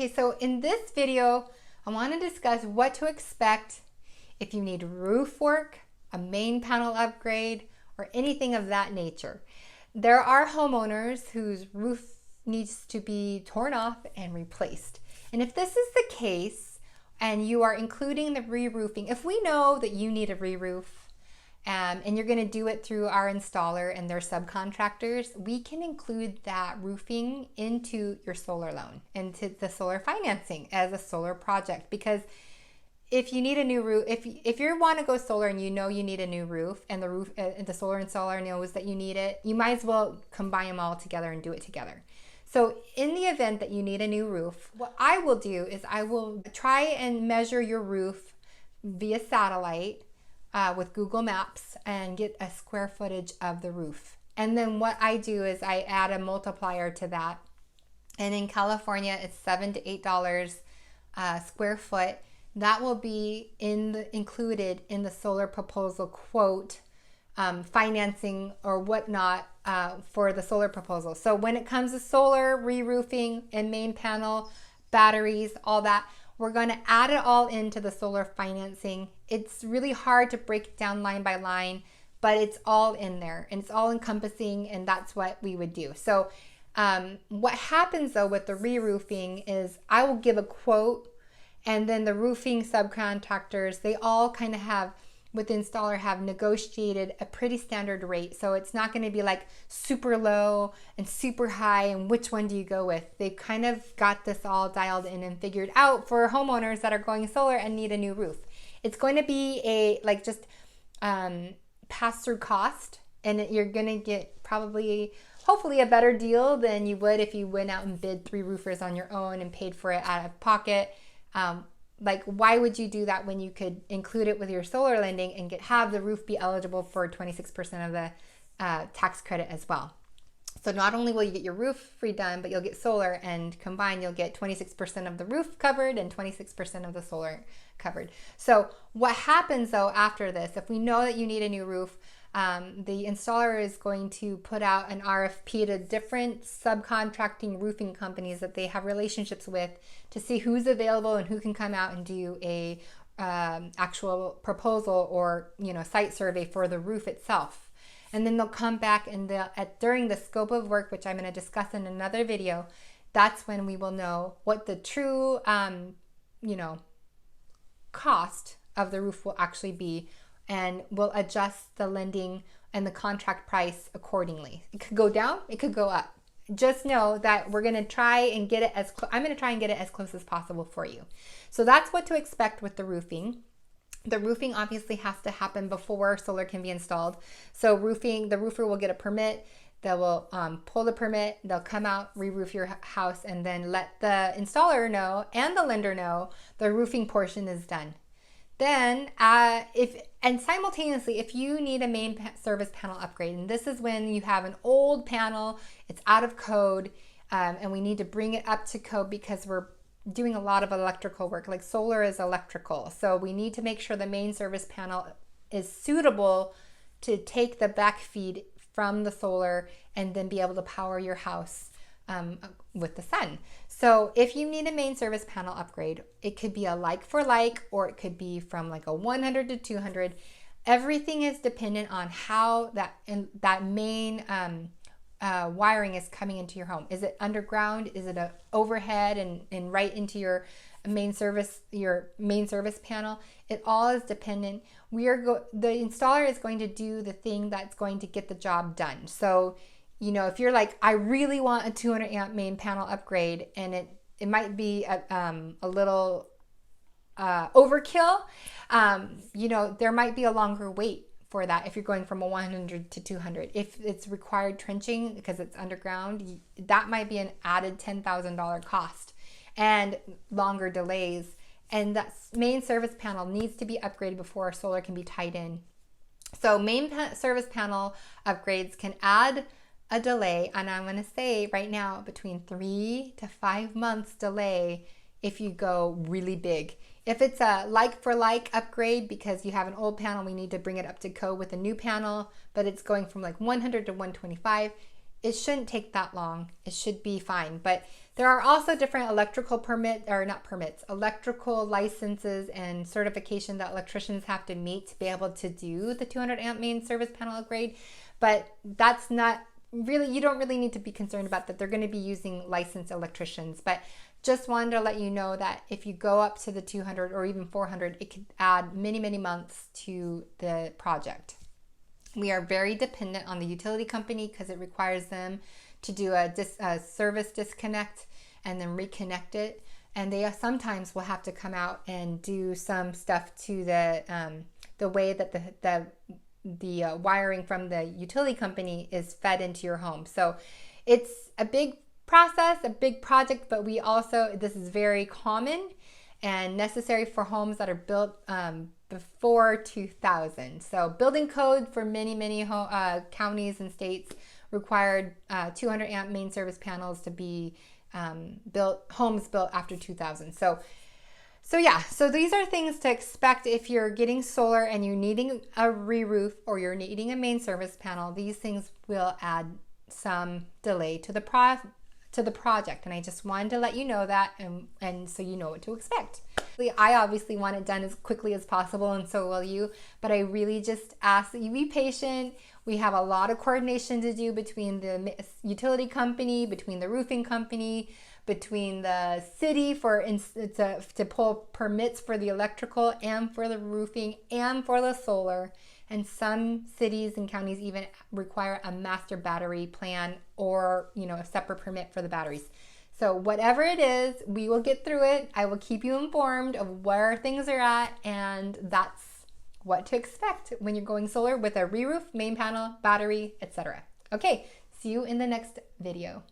Okay, so in this video, I want to discuss what to expect if you need roof work, a main panel upgrade, or anything of that nature. There are homeowners whose roof needs to be torn off and replaced. And if this is the case, and you are including the re-roofing, if we know that you need a re-roof, and you're going to do it through our installer and their subcontractors, we can include that roofing into your solar loan, into the solar financing as a solar project. Because if you need a new roof, if you want to go solar and you know you need a new roof, and the solar installer knows that you need it, you might as well combine them all together and do it together. So in the event that you need a new roof, what I will do is I will try and measure your roof via satellite with Google Maps and get a square footage of the roof. And then what I do is I add a multiplier to that. And in California, it's $7 to $8 square foot. That will be included in the solar proposal quote, financing or whatnot for the solar proposal. So when it comes to solar, re-roofing, and main panel, batteries, all that, we're going to add it all into the solar financing. It's really hard to break it down line by line, but it's all in there and it's all encompassing, and that's what we would do. So what happens though with the re-roofing is I will give a quote, and then the roofing subcontractors, they all kind of have, with the installer, have negotiated a pretty standard rate. So it's not going to be like super low and super high, and which one do you go with? They kind of got this all dialed in and figured out for homeowners that are going solar and need a new roof. It's going to be a pass-through cost, and you're going to get probably, hopefully, a better deal than you would if you went out and bid 3 roofers on your own and paid for it out of pocket. Why would you do that when you could include it with your solar lending and have the roof be eligible for 26% of the tax credit as well? So not only will you get your roof redone, but you'll get solar, and combined you'll get 26% of the roof covered and 26% of the solar covered. So what happens though after this, if we know that you need a new roof, the installer is going to put out an RFP to different subcontracting roofing companies that they have relationships with to see who's available and who can come out and do a actual proposal or site survey for the roof itself. And then they'll come back and during the scope of work, which I'm going to discuss in another video, that's when we will know what the true cost of the roof will actually be, and we'll adjust the lending and the contract price accordingly. It could go down, it could go up. Just know that we're going to try and get it I'm going to try and get it as close as possible for you. So that's what to expect with the roofing. The roofing obviously has to happen before solar can be installed. So the roofer will get a permit. They will pull the permit, they'll come out, re-roof your house, and then let the installer know and the lender know the roofing portion is done. Then simultaneously, if you need a main service panel upgrade, and this is when you have an old panel, it's out of code, and we need to bring it up to code because we're doing a lot of electrical work. Like solar is electrical, so we need to make sure the main service panel is suitable to take the back feed from the solar and then be able to power your house with the sun. So if you need a main service panel upgrade, it could be a like for like, or it could be from like a 100 to 200. Everything is dependent on how that main wiring is coming into your home. Is it underground? Is it a overhead and right into your main service panel? It all is dependent. The installer is going to do the thing that's going to get the job done. So if you're like, I really want a 200 amp main panel upgrade, and it might be a little overkill, there might be a longer wait for that if you're going from a 100 to 200. If it's required trenching because it's underground, that might be an added $10,000 cost and longer delays. And that main service panel needs to be upgraded before solar can be tied in. So main service panel upgrades can add a delay, and I'm going to say right now between 3 to 5 months delay if you go really big. If it's a like for like upgrade because you have an old panel, we need to bring it up to code with a new panel, but it's going from like 100 to 125, it shouldn't take that long. It should be fine. But There are also different electrical electrical licenses and certification that electricians have to meet to be able to do the 200 amp main service panel upgrade. But that's not really, you don't really need to be concerned about that. They're going to be using licensed electricians. But just wanted to let you know that if you go up to the 200 or even 400, it could add many, many months to the project. We are very dependent on the utility company because it requires them to do a service disconnect and then reconnect it. And they sometimes will have to come out and do some stuff to the way that the wiring from the utility company is fed into your home. So it's a big process, a big project, but this is very common and necessary for homes that are built before 2000. So building code for many counties and states required 200 amp main service panels to be homes built after 2000. So these are things to expect if you're getting solar and you're needing a re-roof or you're needing a main service panel. These things will add some delay to the project, and I just wanted to let you know that, and so you know what to expect. I obviously want it done as quickly as possible, and so will you, but I really just ask that you be patient. We have a lot of coordination to do between the utility company, between the roofing company, between the city to pull permits for the electrical and for the roofing and for the solar. And some cities and counties even require a master battery plan or, a separate permit for the batteries. So whatever it is, we will get through it. I will keep you informed of where things are at, and that's what to expect when you're going solar with a re-roof, main panel, battery, etc. Okay, see you in the next video.